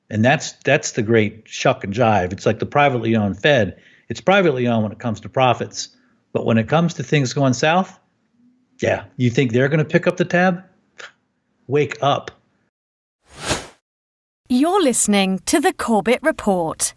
And that's the great shuck and jive. It's like the privately owned Fed. It's privately owned when it comes to profits. But when it comes to things going south, yeah, you think they're going to pick up the tab? Wake up. You're listening to the Corbett Report.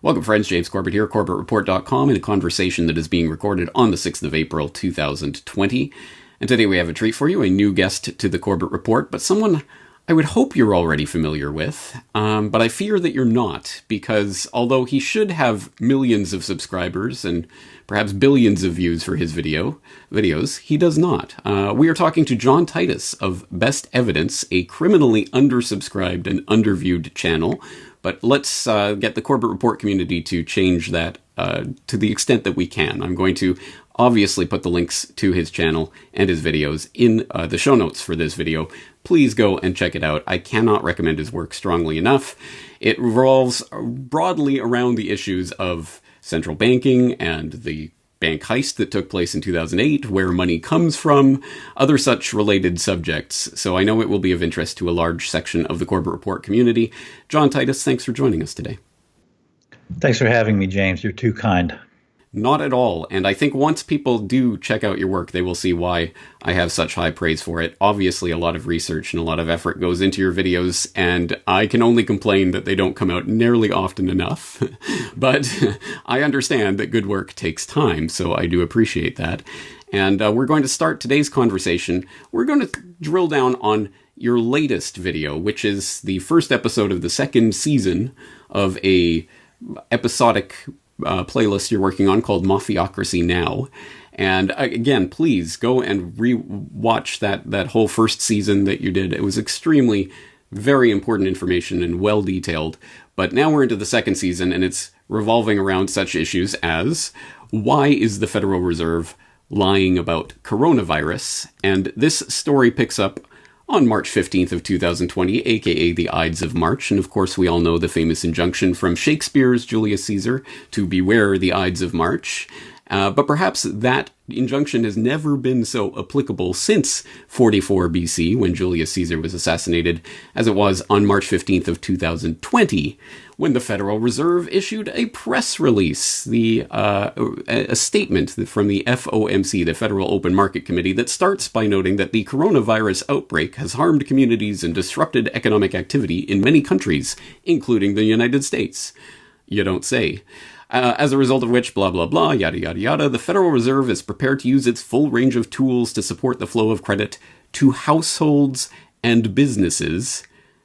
Welcome, friends. James Corbett here, CorbettReport.com, in a conversation that is being recorded on the 6th of April, 2020. And today we have a treat for you, a new guest to the Corbett Report, but someone I would hope you're already familiar with, but I fear that you're not, because although he should have millions of subscribers and perhaps billions of views for his videos, he does not. We are talking to John Titus of Best Evidence, a criminally undersubscribed and underviewed channel. But let's get the Corbett Report community to change that to the extent that we can. I'm going to obviously put the links to his channel and his videos in the show notes for this video. Please go and check it out. I cannot recommend his work strongly enough. It revolves broadly around the issues of central banking and the bank heist that took place in 2008, where money comes from, other such related subjects. So I know it will be of interest to a large section of the Corbett Report community. John Titus, thanks for joining us today. Thanks for having me, James. You're too kind. Not at all. And I think once people do check out your work, they will see why I have such high praise for it. Obviously, a lot of research and a lot of effort goes into your videos, and I can only complain that they don't come out nearly often enough. But I understand that good work takes time, so I do appreciate that. And we're going to start today's conversation. We're going to drill down on your latest video, which is the first episode of the second season of a episodic playlist you're working on called Mafiocracy Now. And again, please go and re-watch that whole first season that you did. It was extremely, very important information and well detailed. But now we're into the second season, and it's revolving around such issues as, why is the Federal Reserve lying about coronavirus? And this story picks up on March 15th of 2020, aka the Ides of March, and of course we all know the famous injunction from Shakespeare's Julius Caesar to beware the Ides of March. But perhaps that injunction has never been so applicable since 44 BC, when Julius Caesar was assassinated, as it was on March 15th of 2020, when the Federal Reserve issued a press release, a statement from the FOMC, the Federal Open Market Committee, that starts by noting that the coronavirus outbreak has harmed communities and disrupted economic activity in many countries, including the United States. You don't say. As a result of which, blah, blah, blah, yada, yada, yada, the Federal Reserve is prepared to use its full range of tools to support the flow of credit to households and businesses.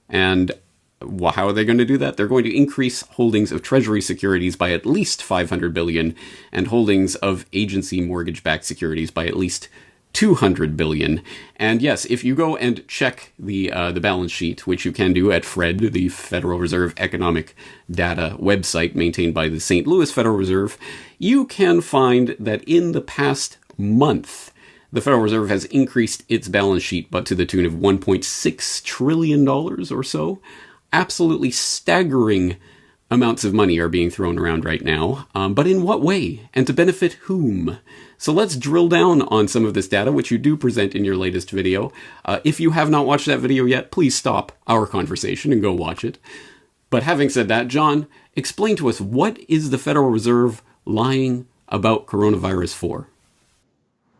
And how are they going to do that? They're going to increase holdings of Treasury securities by at least $500 billion and holdings of agency mortgage-backed securities by at least $200 billion. And yes, if you go and check the balance sheet, which you can do at FRED, the Federal Reserve Economic Data website maintained by the St. Louis Federal Reserve, you can find that in the past month, the Federal Reserve has increased its balance sheet, but to the tune of $1.6 trillion or so. Absolutely staggering amounts of money are being thrown around right now. But in what way? And to benefit whom? So let's drill down on some of this data, which you do present in your latest video. If you have not watched that video yet, please stop our conversation and go watch it. But having said that, John, explain to us, what is the Federal Reserve lying about coronavirus for?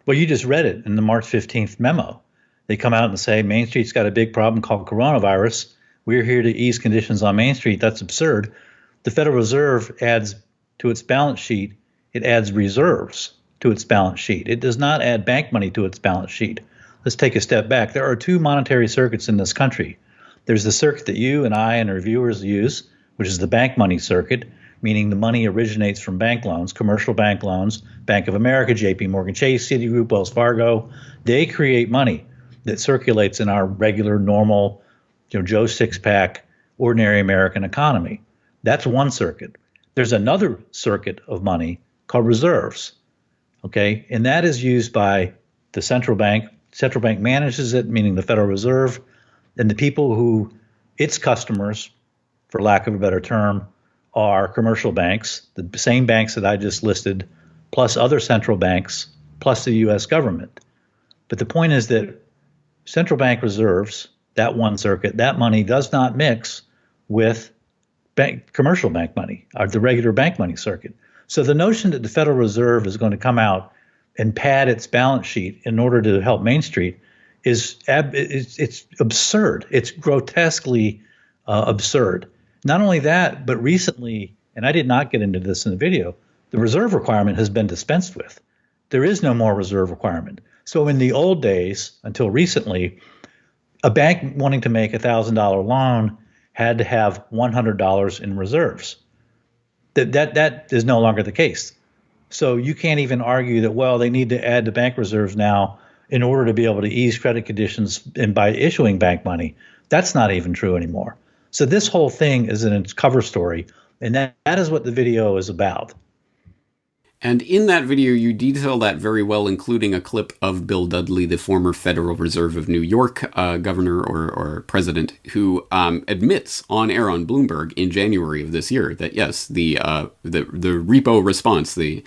Well, you just read it in the March 15th memo. They come out and say, Main Street's got a big problem called coronavirus. We're here to ease conditions on Main Street. That's absurd. The Federal Reserve adds to its balance sheet, it adds reserves to its balance sheet. It does not add bank money to its balance sheet. Let's take a step back. There are two monetary circuits in this country. There's the circuit that you and I and our viewers use, which is the bank money circuit, meaning the money originates from bank loans, commercial bank loans, Bank of America, JP Morgan Chase, Citigroup, Wells Fargo. They create money that circulates in our regular, normal, Joe six-pack, ordinary American economy. That's one circuit. There's another circuit of money called reserves. Okay, and that is used by the central bank. Central bank manages it, meaning the Federal Reserve, and the people who, its customers, for lack of a better term, are commercial banks, the same banks that I just listed, plus other central banks, plus the U.S. government. But the point is that central bank reserves that one circuit, that money does not mix with commercial bank money, or the regular bank money circuit. So the notion that the Federal Reserve is going to come out and pad its balance sheet in order to help Main Street is it's absurd. It's grotesquely absurd. Not only that, but recently, and I did not get into this in the video, the reserve requirement has been dispensed with. There is no more reserve requirement. So in the old days, until recently, a bank wanting to make $1,000 loan had to have $100 in reserves. That is no longer the case. So you can't even argue that, well, they need to add the bank reserves now in order to be able to ease credit conditions and by issuing bank money. That's not even true anymore. So this whole thing is in its cover story, and that is what the video is about. And in that video, you detail that very well, including a clip of Bill Dudley, the former Federal Reserve of New York governor or president, who admits on air on Bloomberg in January of this year that, yes, the repo response, the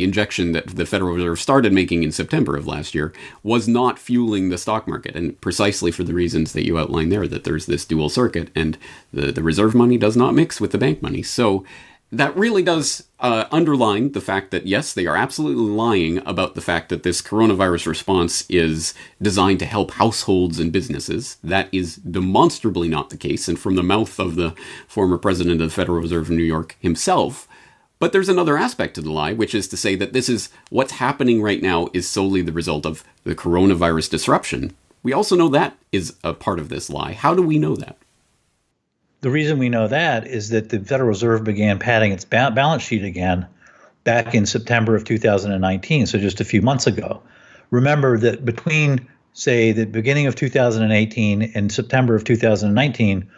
injection that the Federal Reserve started making in September of last year was not fueling the stock market, and precisely for the reasons that you outlined there, that there's this dual circuit, and the reserve money does not mix with the bank money. So that really does underline the fact that, yes, they are absolutely lying about the fact that this coronavirus response is designed to help households and businesses. That is demonstrably not the case, and from the mouth of the former president of the Federal Reserve of New York himself. But there's another aspect to the lie, which is to say that this is what's happening right now is solely the result of the coronavirus disruption. We also know that is a part of this lie. How do we know that? The reason we know that is that the Federal Reserve began padding its balance sheet again back in September of 2019, so just a few months ago. Remember that between, say, the beginning of 2018 and September of 2019,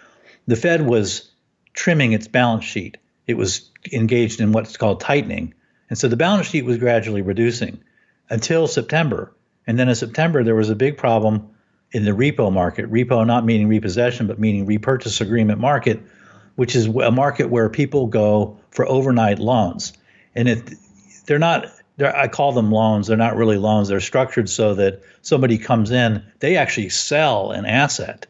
the Fed was trimming its balance sheet. It was engaged in what's called tightening. And so the balance sheet was gradually reducing until September. And then in September, there was a big problem in the repo market. Repo not meaning repossession, but meaning repurchase agreement market, which is a market where people go for overnight loans. And I call them loans. They're not really loans. They're structured so that somebody comes in, they actually sell an asset.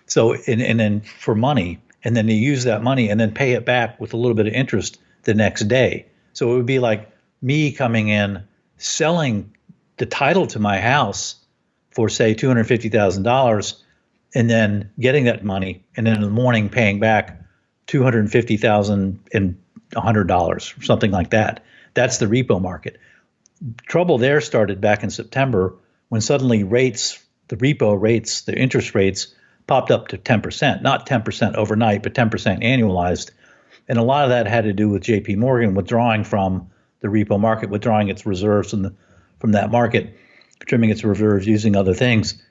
So, and then for money, and then they use that money and then pay it back with a little bit of interest the next day. So it would be like me coming in, selling the title to my house for, say, $250,000, and then getting that money, and then in the morning paying back $250,000 and $100 or something like that. That's the repo market. Trouble there started back in September when suddenly rates, the repo rates, the interest rates popped up to 10%, not 10% overnight, but 10% annualized. And a lot of that had to do with JP Morgan withdrawing from the repo market, withdrawing its reserves from that market, trimming its reserves using other things.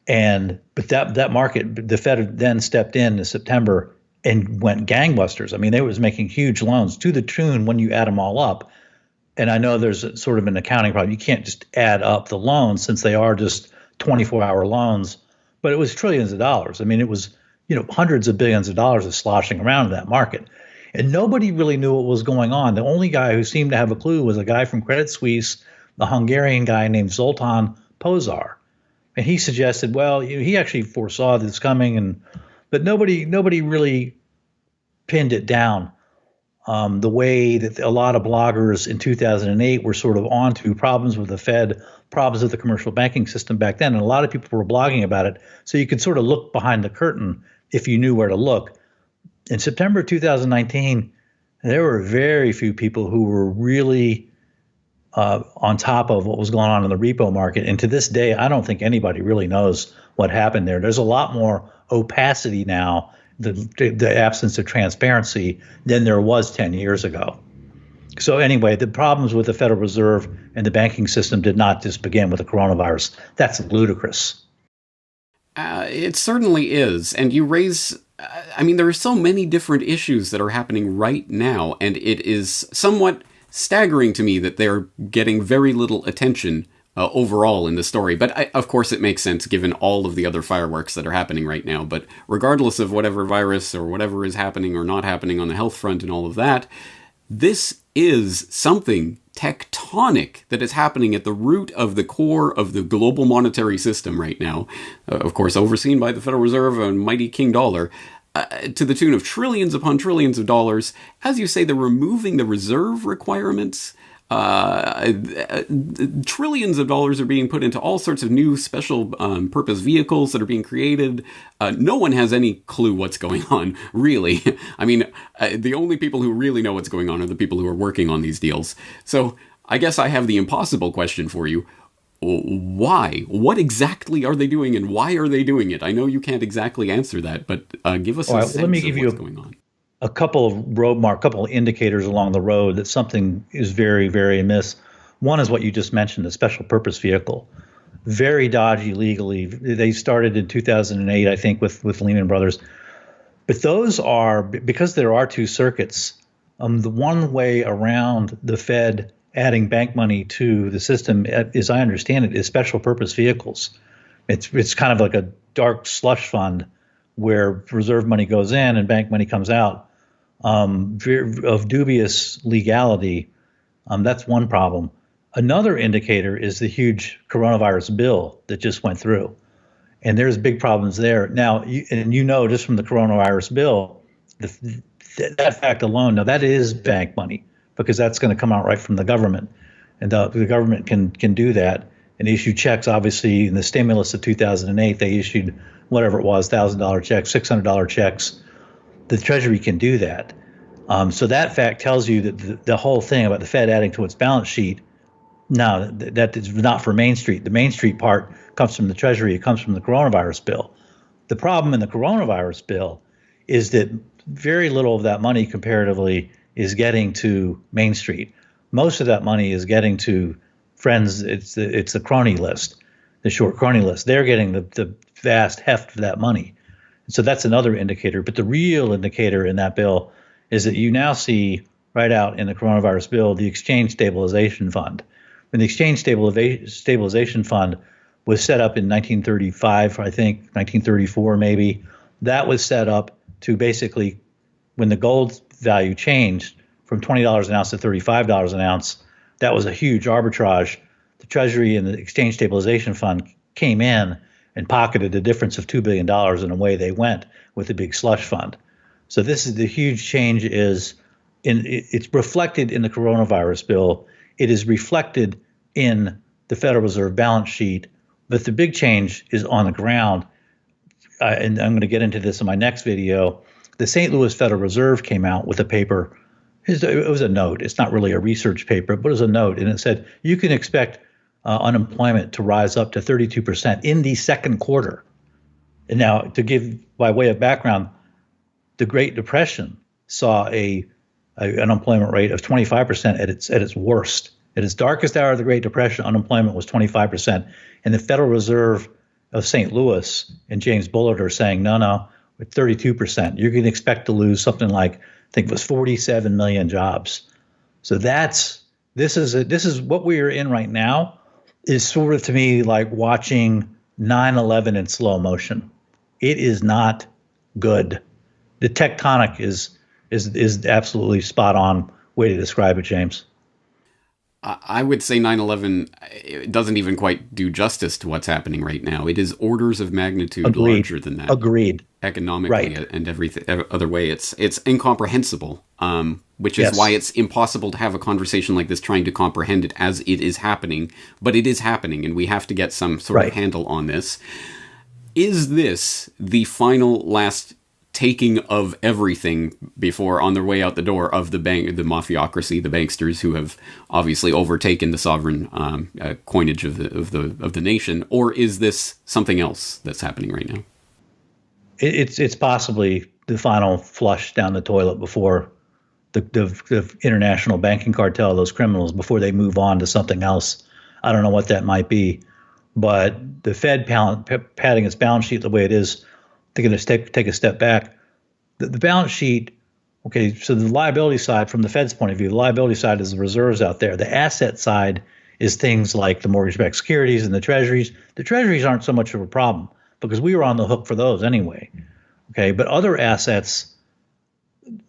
But that market, the Fed then stepped in September and went gangbusters. I mean, they was making huge loans to the tune when you add them all up. And I know there's sort of an accounting problem. You can't just add up the loans since they are just 24-hour loans. But it was trillions of dollars. I mean, it was, hundreds of billions of dollars is sloshing around in that market. And nobody really knew what was going on. The only guy who seemed to have a clue was a guy from Credit Suisse, a Hungarian guy named Zoltan Pozsar. And he suggested, well, he actually foresaw this coming, but nobody really pinned it down the way that a lot of bloggers in 2008 were sort of onto problems with the Fed, problems with the commercial banking system back then. And a lot of people were blogging about it. So you could sort of look behind the curtain if you knew where to look. In September 2019, there were very few people who were really on top of what was going on in the repo market. And to this day, I don't think anybody really knows what happened there. There's a lot more opacity now, the absence of transparency, than there was 10 years ago. So anyway, the problems with the Federal Reserve and the banking system did not just begin with the coronavirus. That's ludicrous. It certainly is. And you raise, there are so many different issues that are happening right now, and it is somewhat staggering to me that they're getting very little attention overall in the story. But of course it makes sense given all of the other fireworks that are happening right now. But regardless of whatever virus or whatever is happening or not happening on the health front and all of that, this is something tectonic that is happening at the root of the core of the global monetary system right now, of course overseen by the Federal Reserve and mighty King Dollar, to the tune of trillions upon trillions of dollars. As you say, they're removing the reserve requirements. Trillions of dollars are being put into all sorts of new special purpose vehicles that are being created. No one has any clue what's going on, really. I mean, the only people who really know what's going on are the people who are working on these deals. So I guess I have the impossible question for you. Why? What exactly are they doing, and why are they doing it? I know you can't exactly answer that, but give us a sense of what's going on. A couple of indicators along the road that something is very, very amiss. One is what you just mentioned, the special purpose vehicle. Very dodgy legally. They started in 2008, I think, with Lehman Brothers. But those are, because there are two circuits, the one way around the Fed adding bank money to the system, as I understand it, is special purpose vehicles. It's kind of like a dark slush fund where reserve money goes in and bank money comes out. Of dubious legality. That's one problem. Another indicator is the huge coronavirus bill that just went through. And there's big problems there. Now, just from the coronavirus bill, that fact alone, now that is bank money because that's going to come out right from the government. And the government can do that and issue checks. Obviously, in the stimulus of 2008, they issued whatever it was, $1,000 checks, $600 checks. The Treasury can do that. So that fact tells you that the whole thing about the Fed adding to its balance sheet, no, that is not for Main Street. The Main Street part comes from the Treasury. It comes from the coronavirus bill. The problem in the coronavirus bill is that very little of that money comparatively is getting to Main Street. Most of that money is getting to friends. It's the crony list, the short crony list. They're getting the vast heft of that money. So that's another indicator. But the real indicator in that bill is that you now see right out in the coronavirus bill the Exchange Stabilization Fund. And the Exchange Stabilization Fund was set up in 1935, I think, 1934 maybe. That was set up to basically, when the gold value changed from $20 an ounce to $35 an ounce, that was a huge arbitrage. The Treasury and the Exchange Stabilization Fund came in and pocketed the difference of $2 billion, and away they went with the big slush fund. So this is the huge change it's reflected in the coronavirus bill. It is reflected in the Federal Reserve balance sheet, but the big change is on the ground. And I'm going to get into this in my next video. The St. Louis Federal Reserve came out with a paper. It was a note. It's not really a research paper, but it was a note. And it said, you can expect unemployment to rise up to 32% in the second quarter. And now, to give by way of background, the Great Depression saw an unemployment rate of 25% at its worst. At its darkest hour of the Great Depression, unemployment was 25%. And the Federal Reserve of St. Louis and James Bullard are saying, no, with 32%, you're going to expect to lose something like, I think it was 47 million jobs. So this is what we are in right now. Is sort of, to me, like watching 9/11 in slow motion. It is not good. The tectonic is absolutely spot on way to describe it, James. I would say 9/11 doesn't even quite do justice to what's happening right now. It is orders of magnitude larger than that. Agreed. Economically, right. And every other way, it's incomprehensible. Which is why it's impossible to have a conversation like this trying to comprehend it as it is happening. But it is happening, and we have to get some sort of handle on this. Is this the final last taking of everything before on their way out the door of the mafiocracy, the banksters who have obviously overtaken the sovereign coinage of the nation, or is this something else that's happening right now? It's possibly the final flush down the toilet before the international banking cartel, those criminals, before they move on to something else. I don't know what that might be, but the Fed padding its balance sheet the way it is, they're going to take a step back. The balance sheet, okay, so the liability side from the Fed's point of view, the liability side is the reserves out there. The asset side is things like the mortgage-backed securities and the treasuries. The treasuries aren't so much of a problem because we were on the hook for those anyway. Okay, but other assets,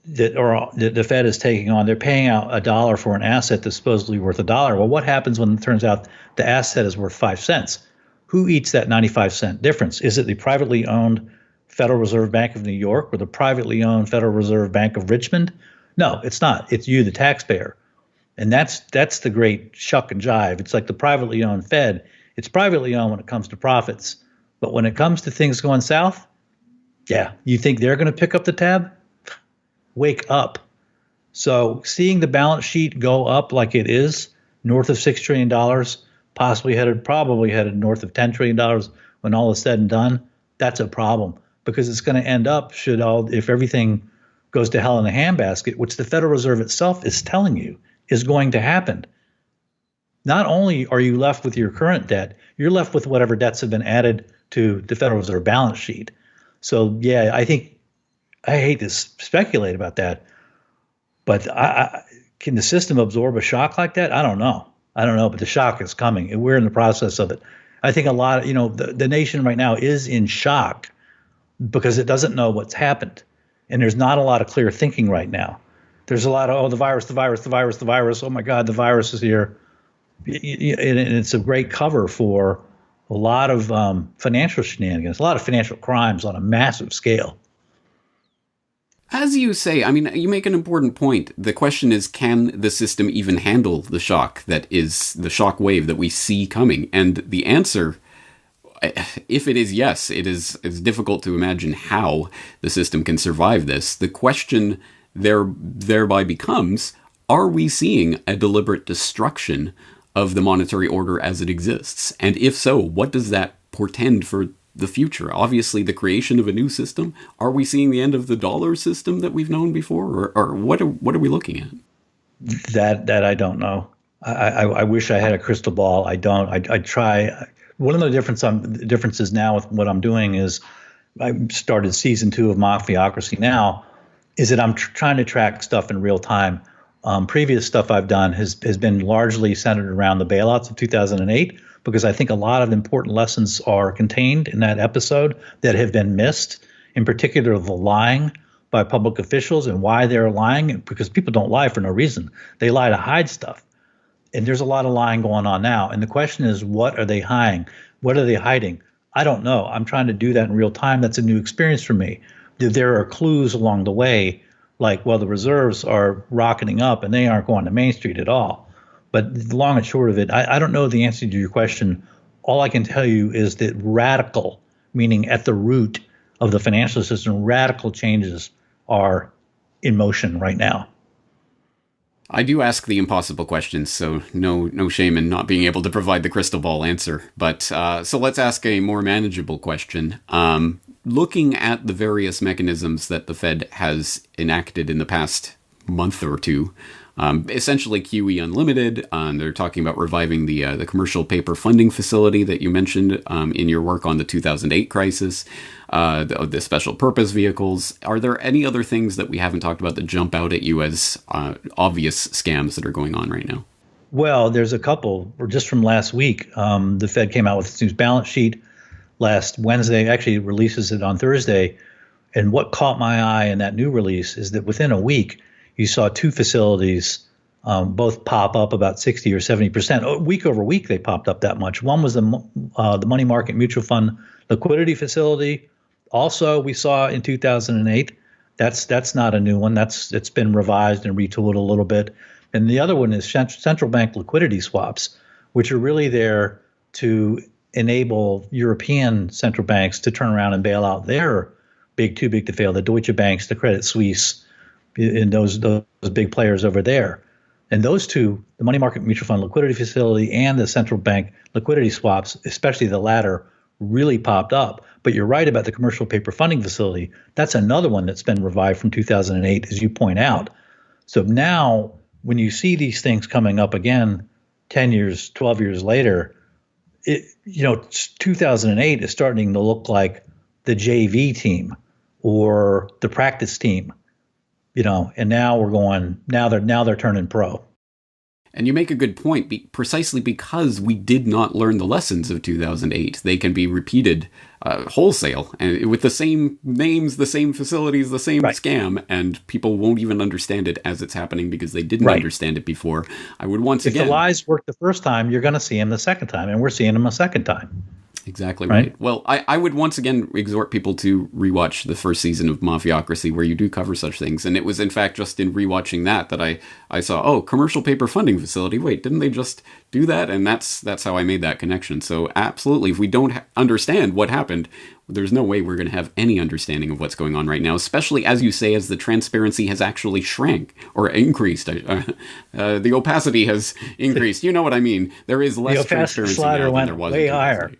that the Fed is taking on. They're paying out $1 for an asset that's supposedly worth $1. Well, what happens when it turns out the asset is worth 5 cents? Who eats that 95-cent difference? Is it the privately owned Federal Reserve Bank of New York or the privately owned Federal Reserve Bank of Richmond? No, it's not. It's you, the taxpayer. And that's the great shuck and jive. It's like the privately owned Fed. It's privately owned when it comes to profits. But when it comes to things going south, yeah, you think they're going to pick up the tab? Wake up. So seeing the balance sheet go up like it is, north of $6 trillion, probably headed north of $10 trillion when all is said and done, that's a problem because it's going to end up, if everything goes to hell in a handbasket, which the Federal Reserve itself is telling you is going to happen. Not only are you left with your current debt, you're left with whatever debts have been added to the Federal Reserve balance sheet. So, yeah, I hate to speculate about that, but can the system absorb a shock like that? I don't know, but the shock is coming, and we're in the process of it. I think a lot of, the nation right now is in shock because it doesn't know what's happened, and there's not a lot of clear thinking right now. There's a lot of, the virus, oh my God, the virus is here. And it's a great cover for a lot of financial shenanigans, a lot of financial crimes on a massive scale. As you say, you make an important point. The question is, can the system even handle the shock that is the shock wave that we see coming? And the answer, if it is yes, it's difficult to imagine how the system can survive this. The question thereby becomes, are we seeing a deliberate destruction of the monetary order as it exists? And if so, what does that portend for the future? Obviously, the creation of a new system. Are we seeing the end of the dollar system that we've known before, or what are we looking at? That I don't know. I wish I had a crystal ball. I don't. I try. One of the differences now with what I'm doing is I started season 2 of Mafiocracy now. Is that I'm trying to track stuff in real time. Previous stuff I've done has been largely centered around the bailouts of 2008. Because I think a lot of important lessons are contained in that episode that have been missed, in particular the lying by public officials and why they're lying, because people don't lie for no reason. They lie to hide stuff. And there's a lot of lying going on now. And the question is, what are they hiding? What are they hiding? I don't know. I'm trying to do that in real time. That's a new experience for me. There are clues along the way, like, well, the reserves are rocketing up and they aren't going to Main Street at all. But the long and short of it, I don't know the answer to your question. All I can tell you is that radical, meaning at the root of the financial system, radical changes are in motion right now. I do ask the impossible questions, so no shame in not being able to provide the crystal ball answer. But so let's ask a more manageable question. Looking at the various mechanisms that the Fed has enacted in the past month or two, essentially QE Unlimited. They're talking about reviving the commercial paper funding facility that you mentioned in your work on the 2008 crisis, the special purpose vehicles. Are there any other things that we haven't talked about that jump out at you as obvious scams that are going on right now? Well, there's a couple. Just from last week, the Fed came out with its new balance sheet last Wednesday, actually releases it on Thursday. And what caught my eye in that new release is that within a week, you saw 2 facilities both pop up about 60 or 70%. Week over week, they popped up that much. One was the money market mutual fund liquidity facility. Also, we saw in 2008. That's not a new one. It's been revised and retooled a little bit. And the other one is central bank liquidity swaps, which are really there to enable European central banks to turn around and bail out their too big to fail, the Deutsche Banks, the Credit Suisse, and those big players over there. And those two, the money market mutual fund liquidity facility and the central bank liquidity swaps, especially the latter, really popped up. But you're right about the commercial paper funding facility. That's another one that's been revived from 2008, as you point out. So now when you see these things coming up again 10 years, 12 years later, 2008 is starting to look like the JV team or the practice team. And now now they're turning pro. And you make a good point, precisely because we did not learn the lessons of 2008. They can be repeated wholesale, and with the same names, the same facilities, the same scam, and people won't even understand it as it's happening because they didn't understand it before. I would if the lies worked the first time, you're going to see them the second time, and we're seeing them a second time. Exactly right. Well, I would once again exhort people to rewatch the first season of Mafiocracy, where you do cover such things. And it was, in fact, just in rewatching that I saw, commercial paper funding facility. Wait, didn't they just do that? And that's how I made that connection. So absolutely, if we don't understand what happened, there's no way we're going to have any understanding of what's going on right now, especially, as you say, as the transparency has actually shrank or increased. The opacity has increased. You know what I mean? There is less transparency now than there was. Way higher.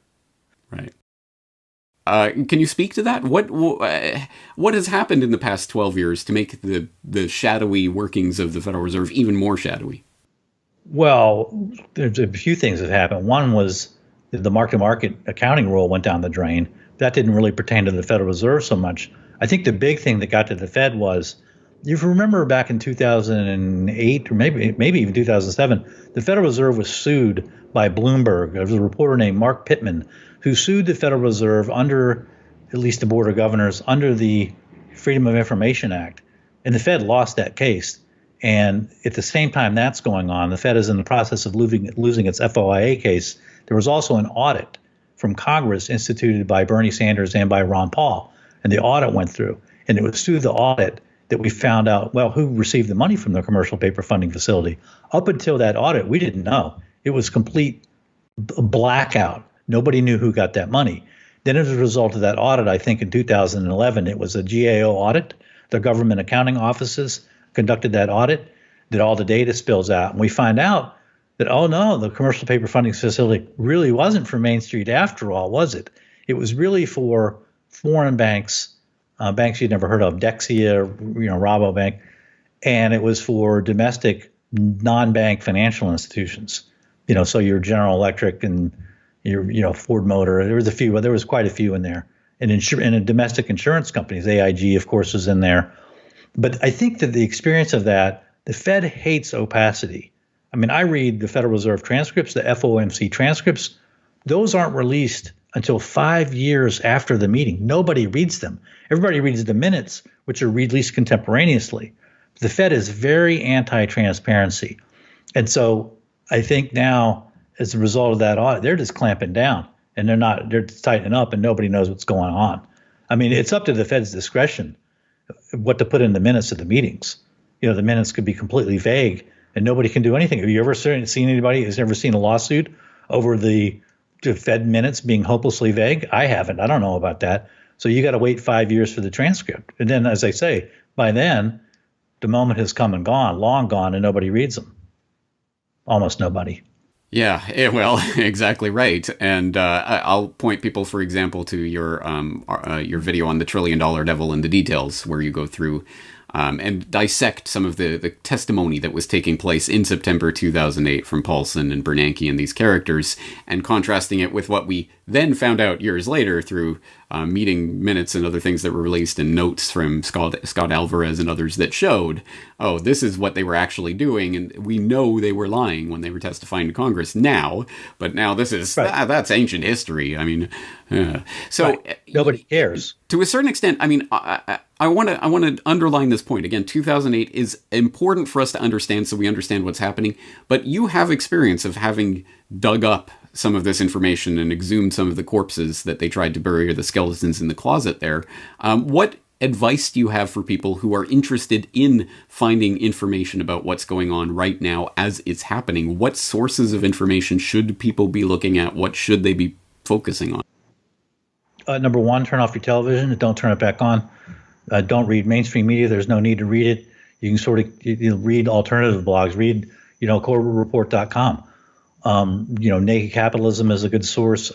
Right. Can you speak to that? What has happened in the past 12 years to make the shadowy workings of the Federal Reserve even more shadowy? Well, there's a few things that happened. One was the mark-to-market accounting rule went down the drain. That didn't really pertain to the Federal Reserve so much. I think the big thing that got to the Fed was, you remember back in 2008 or maybe even 2007, the Federal Reserve was sued by Bloomberg. There was a reporter named Mark Pittman who sued the Federal Reserve under, at least the Board of Governors, under the Freedom of Information Act. And the Fed lost that case. And at the same time that's going on, the Fed is in the process of losing its FOIA case. There was also an audit from Congress instituted by Bernie Sanders and by Ron Paul. And the audit went through. And it was through the audit that we found out, well, who received the money from the commercial paper funding facility. Up until that audit, we didn't know. It was complete blackout. Nobody knew who got that money. Then as a result of that audit, I think in 2011, it was a GAO audit. The government accounting offices conducted that audit, did all the data spills out. And we find out that, oh no, the commercial paper funding facility really wasn't for Main Street after all, was it? It was really for foreign banks, banks you'd never heard of, Dexia, Rabobank, and it was for domestic non-bank financial institutions. So your General Electric and your Ford Motor. There was quite a few in there, and domestic insurance companies. AIG, of course, was in there. But I think that the experience of that, the Fed hates opacity. I mean, I read the Federal Reserve transcripts, the FOMC transcripts. Those aren't released until 5 years after the meeting. Nobody reads them. Everybody reads the minutes, which are released contemporaneously. The Fed is very anti-transparency. And so I think now, as a result of that audit, they're just clamping down, and they're tightening up, and nobody knows what's going on. I mean, it's up to the Fed's discretion what to put in the minutes of the meetings. The minutes could be completely vague, and nobody can do anything. Have you ever seen anybody who's ever seen a lawsuit over the Fed minutes being hopelessly vague? I haven't. I don't know about that. So you got to wait 5 years for the transcript. And then, as I say, by then, the moment has come and gone, long gone, and nobody reads them. Almost nobody. Yeah, well, exactly right. And I'll point people, for example, to your video on the $1 trillion devil and the details, where you go through and dissect some of the testimony that was taking place in September 2008 from Paulson and Bernanke and these characters, and contrasting it with what we then found out years later through meeting minutes and other things that were released, and notes from Scott Alvarez and others that showed, oh, this is what they were actually doing, and we know they were lying when they were testifying to Congress now, but now this is, that's ancient history. I mean, so nobody cares. To a certain extent, I mean, I want to underline this point. Again, 2008 is important for us to understand, so we understand what's happening, but you have experience of having dug up some of this information and exhumed some of the corpses that they tried to bury, or the skeletons in the closet there. What advice do you have for people who are interested in finding information about what's going on right now as it's happening? What sources of information should people be looking at? What should they be focusing on? Number one, turn off your television. Don't turn it back on. Don't read mainstream media. There's no need to read it. You can sort of read alternative blogs. Read, CorbettReport.com. Naked Capitalism is a good source.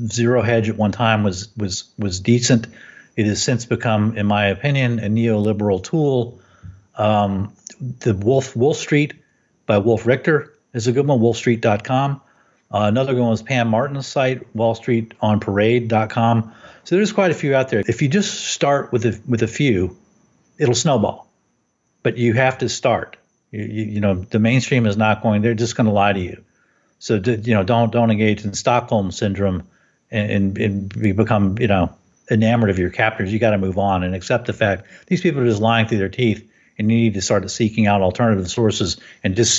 Zero Hedge at one time was decent. It has since become, in my opinion, a neoliberal tool. The Wolf Street by Wolf Richter is a good one. WolfStreet.com. Another good one was Pam Martin's site, WallStreetOnParade.com. So there's quite a few out there. If you just start with a few, it'll snowball. But you have to start. The mainstream is not going. They're just going to lie to you. So don't engage in Stockholm syndrome and become enamored of your captors. You got to move on and accept the fact these people are just lying through their teeth, and you need to start seeking out alternative sources and just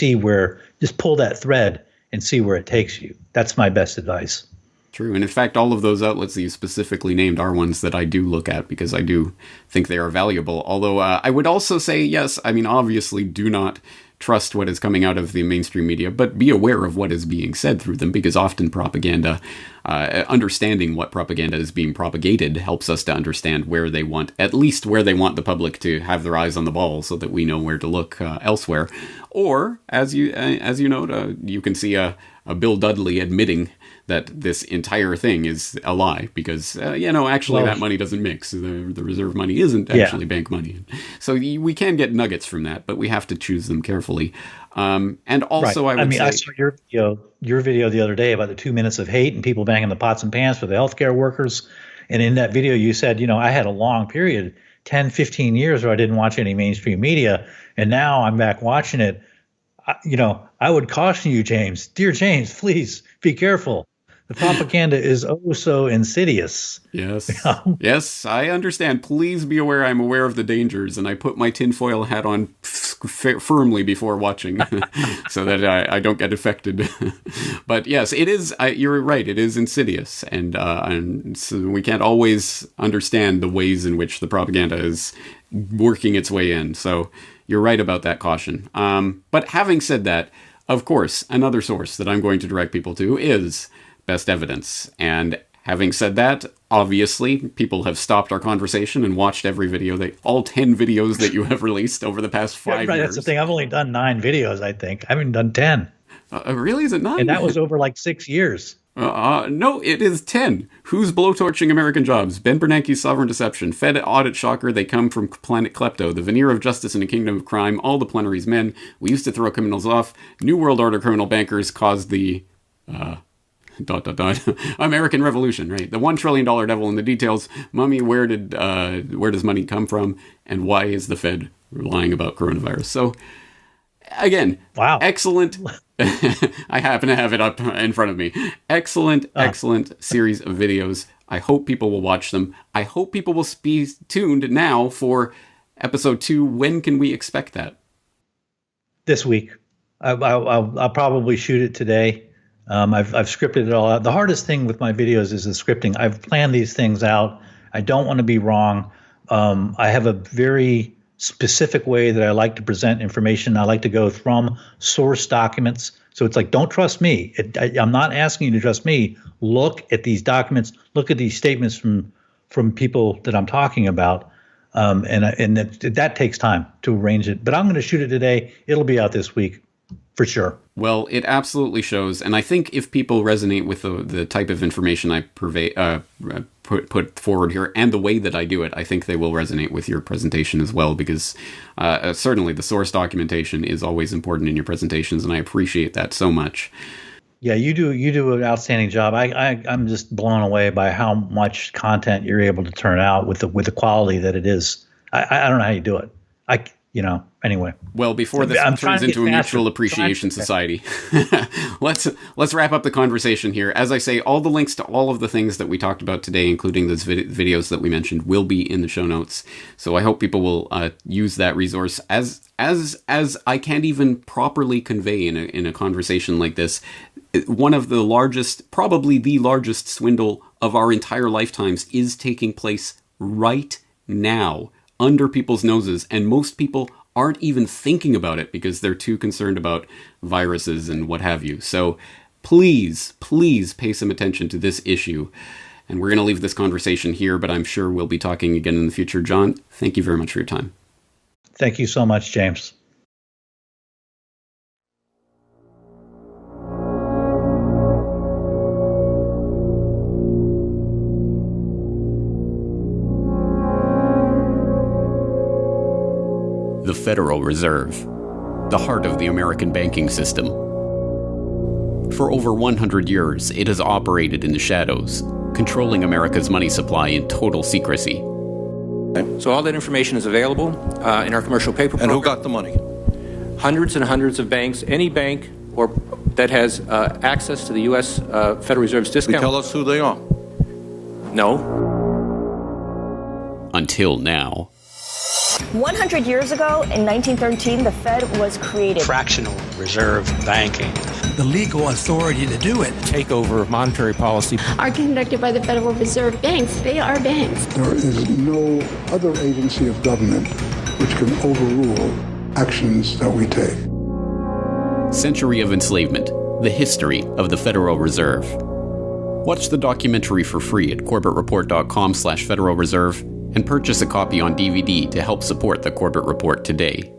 pull that thread and see where it takes you. That's my best advice. True. And in fact, all of those outlets that you specifically named are ones that I do look at because I do think they are valuable. Although I would also say, yes, I mean, obviously do not trust what is coming out of the mainstream media, but be aware of what is being said through them, because often propaganda, understanding what propaganda is being propagated helps us to understand at least where they want the public to have their eyes on the ball so that we know where to look elsewhere. Or, as you note, you can see a Bill Dudley admitting that this entire thing is a lie because, that money doesn't mix. The reserve money isn't actually bank money. So we can get nuggets from that, but we have to choose them carefully. And also, right. I saw your video the other day about the 2 minutes of hate and people banging the pots and pans for the healthcare workers. And in that video, you said, I had a long period, 10, 15 years where I didn't watch any mainstream media. And now I'm back watching it. I would caution you, James. Dear James, please be careful. The propaganda is oh so insidious. Yes. Yes, I understand. Please be aware I'm aware of the dangers, and I put my tinfoil hat on firmly before watching so that I don't get affected. But yes, it is. You're right. It is insidious, and so we can't always understand the ways in which the propaganda is working its way in. So you're right about that caution. But having said that, of course, another source that I'm going to direct people to is Best Evidence. And having said that, obviously, people have stopped our conversation and watched every video, all 10 videos that you have released over the past 5 years. That's the thing. I've only done 9 videos, I think. I haven't done 10. Really? Is it 9? And that was over like 6 years. No, it is 10. Who's blowtorching American jobs? Ben Bernanke's Sovereign Deception. Fed audit shocker. They come from Planet Klepto. The veneer of justice in a kingdom of crime. All the plenary's men. We used to throw criminals off. New World Order criminal bankers caused the... American Revolution, right? The $1 trillion devil in the details. Mummy, where does money come from? And why is the Fed lying about coronavirus? So, again, wow. Excellent. I happen to have it up in front of me. Excellent series of videos. I hope people will watch them. I hope people will be tuned now for episode 2. When can we expect that? This week. I'll probably shoot it today. I've scripted it all out. The hardest thing with my videos is the scripting. I've planned these things out. I don't want to be wrong. I have a very specific way that I like to present information. I like to go from source documents. So it's like, don't trust me. I'm not asking you to trust me. Look at these documents. Look at these statements from people that I'm talking about. And that takes time to arrange it. But I'm going to shoot it today. It'll be out this week. For sure. Well, it absolutely shows. And I think if people resonate with the type of information I put forward here and the way that I do it, I think they will resonate with your presentation as well, because certainly the source documentation is always important in your presentations, and I appreciate that so much. Yeah, you do an outstanding job. I'm just blown away by how much content you're able to turn out with the quality that it is. I don't know how you do it. Anyway. Well, before this turns into a mutual appreciation society, let's wrap up the conversation here. As I say, all the links to all of the things that we talked about today, including those videos that we mentioned, will be in the show notes. So I hope people will use that resource. As I can't even properly convey in a conversation like this, one of the largest, probably the largest swindle of our entire lifetimes is taking place right now, under people's noses, and most people aren't even thinking about it because they're too concerned about viruses and what have you. So please pay some attention to this issue. And we're going to leave this conversation here, but I'm sure we'll be talking again in the future. John, thank you very much for your time. Thank you so much, James. The Federal Reserve, the heart of the American banking system. For over 100 years, it has operated in the shadows, controlling America's money supply in total secrecy. So all that information is available in our commercial paper program. And who got the money? hundreds and hundreds of banks. Any bank or that has access to the U.S. Federal Reserve's discount. Tell us who they are. No. Until now. 100 years ago, in 1913, the Fed was created. Fractional reserve banking. The legal authority to do it. Takeover of monetary policy. Are conducted by the Federal Reserve banks. They are banks. There is no other agency of government which can overrule actions that we take. Century of Enslavement, the history of the Federal Reserve. Watch the documentary for free at corbettreport.com/Federal Reserve and purchase a copy on DVD to help support the Corbett Report today.